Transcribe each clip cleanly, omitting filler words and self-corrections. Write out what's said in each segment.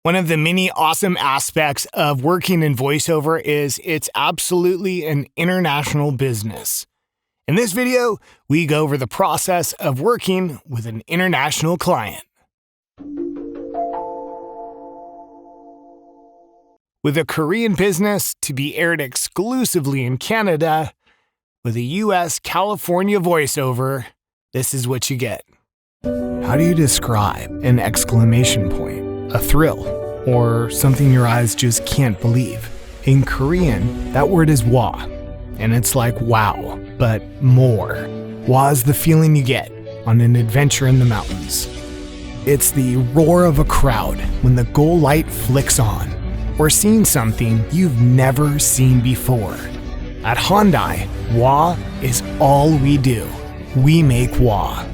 One of the many awesome aspects of working in voiceover is it's absolutely an international business. In this video, we go over the process of working with an international client. With a Korean business to be aired exclusively in Canada, with a U.S. California voiceover, this is what you get. How do you describe an exclamation point? A thrill, or something your eyes just can't believe? In Korean, that word is wa, and it's like wow, but more. Wa is the feeling you get on an adventure in the mountains. It's the roar of a crowd when the goal light flicks on, or seeing something you've never seen before. At Hyundai, wa is all we do. We make wa.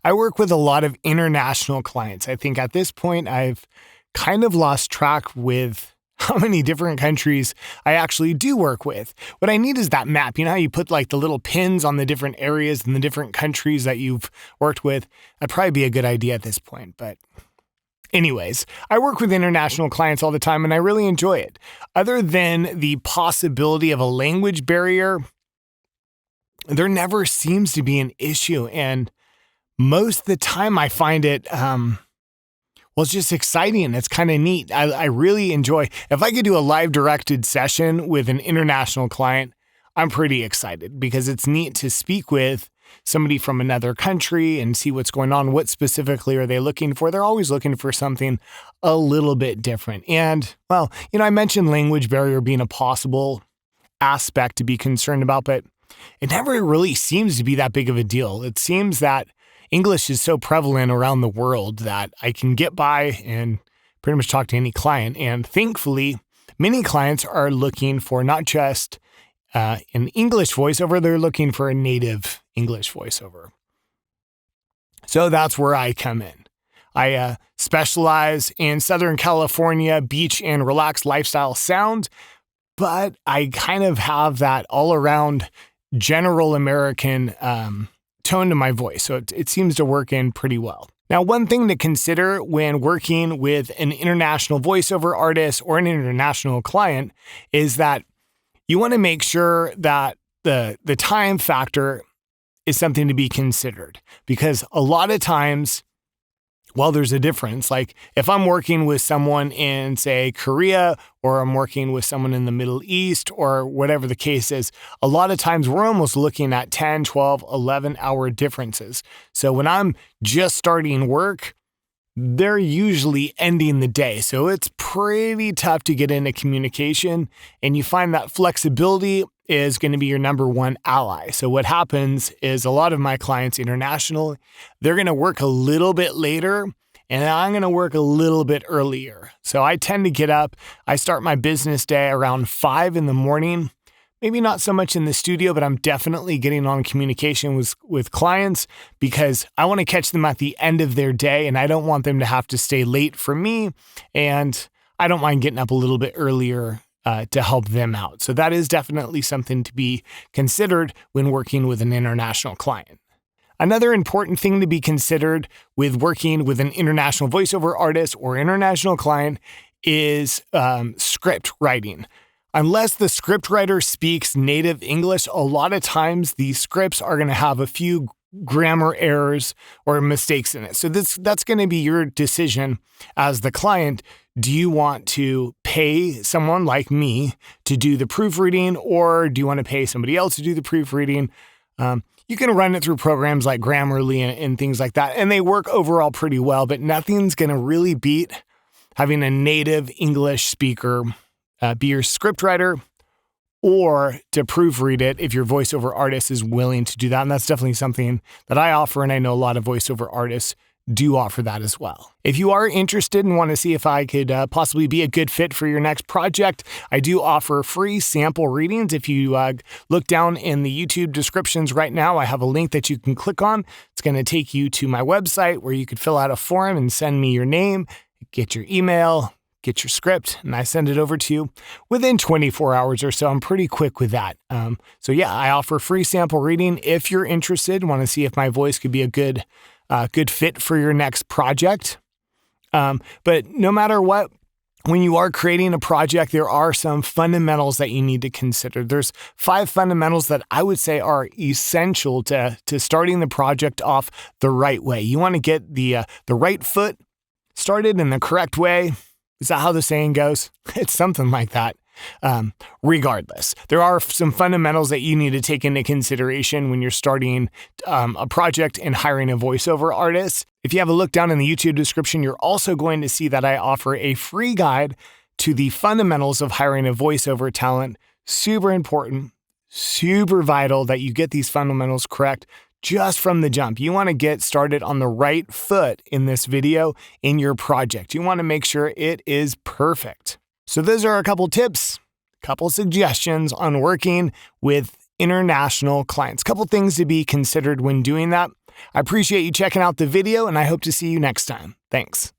I work with a lot of international clients. I think at this point, I've kind of lost track with how many different countries I actually do work with. What I need is that map. You know how you put like the little pins on the different areas and the different countries that you've worked with? That'd probably be a good idea at this point. But anyways, I work with international clients all the time and I really enjoy it. Other than the possibility of a language barrier, there never seems to be an issue. And most of the time I find it, it's just exciting. It's kind of neat. I really enjoy. If I could do a live directed session with an international client, I'm pretty excited because it's neat to speak with somebody from another country and see what's going on. What specifically are they looking for? They're always looking for something a little bit different. And, I mentioned language barrier being a possible aspect to be concerned about, but it never really seems to be that big of a deal. It seems that English is so prevalent around the world that I can get by and pretty much talk to any client. And thankfully, many clients are looking for not just an English voiceover, they're looking for a native English voiceover. So that's where I come in. I specialize in Southern California beach and relaxed lifestyle sound, but I kind of have that all-around general American tone to my voice, so it seems to work in pretty well. Now, one thing to consider when working with an international voiceover artist or an international client is that you want to make sure that the time factor is something to be considered, because a lot of times, there's a difference. Like if I'm working with someone in, say, Korea, or I'm working with someone in the Middle East, or whatever the case is, a lot of times we're almost looking at 10, 12, 11-hour differences. So when I'm just starting work, they're usually ending the day. So it's pretty tough to get into communication, and you find that flexibility is going to be your number one ally. So what happens is a lot of my clients international, they're going to work a little bit later and I'm going to work a little bit earlier. So I tend to get up, I start my business day around 5 in the morning, maybe not so much in the studio, but I'm definitely getting on communication with clients because I want to catch them at the end of their day and I don't want them to have to stay late for me. And I don't mind getting up a little bit earlier to help them out. So that is definitely something to be considered when working with an international client. Another important thing to be considered with working with an international voiceover artist or international client is script writing. Unless the script writer speaks native English, a lot of times these scripts are going to have a few grammar errors or mistakes in it. So that's going to be your decision as the client. Do you want to pay someone like me to do the proofreading, or do you want to pay somebody else to do the proofreading? You can run it through programs like Grammarly and things like that, and they work overall pretty well, but nothing's going to really beat having a native English speaker be your scriptwriter or to proofread it if your voiceover artist is willing to do that. And that's definitely something that I offer, and I know a lot of voiceover artists do offer that as well. If you are interested and want to see if I could possibly be a good fit for your next project, I do offer free sample readings. If you look down in the YouTube descriptions right now, I have a link that you can click on. It's going to take you to my website where you could fill out a form and send me your name, get your email, get your script, and I send it over to you within 24 hours or so. I'm pretty quick with that. I offer free sample reading if you're interested, want to see if my voice could be a good fit for your next project. But no matter what, when you are creating a project, there are some fundamentals that you need to consider. There's 5 fundamentals that I would say are essential to starting the project off the right way. You want to get the right foot started in the correct way. Is that how the saying goes? It's something like that. Regardless, there are some fundamentals that you need to take into consideration when you're starting a project and hiring a voiceover artist. If you have a look down in the YouTube description, you're also going to see that I offer a free guide to the fundamentals of hiring a voiceover talent. Super important, super vital that you get these fundamentals correct just from the jump. You want to get started on the right foot in this video in your project. You want to make sure it is perfect. So those are a couple tips, couple suggestions on working with international clients. Couple things to be considered when doing that. I appreciate you checking out the video, and I hope to see you next time. Thanks.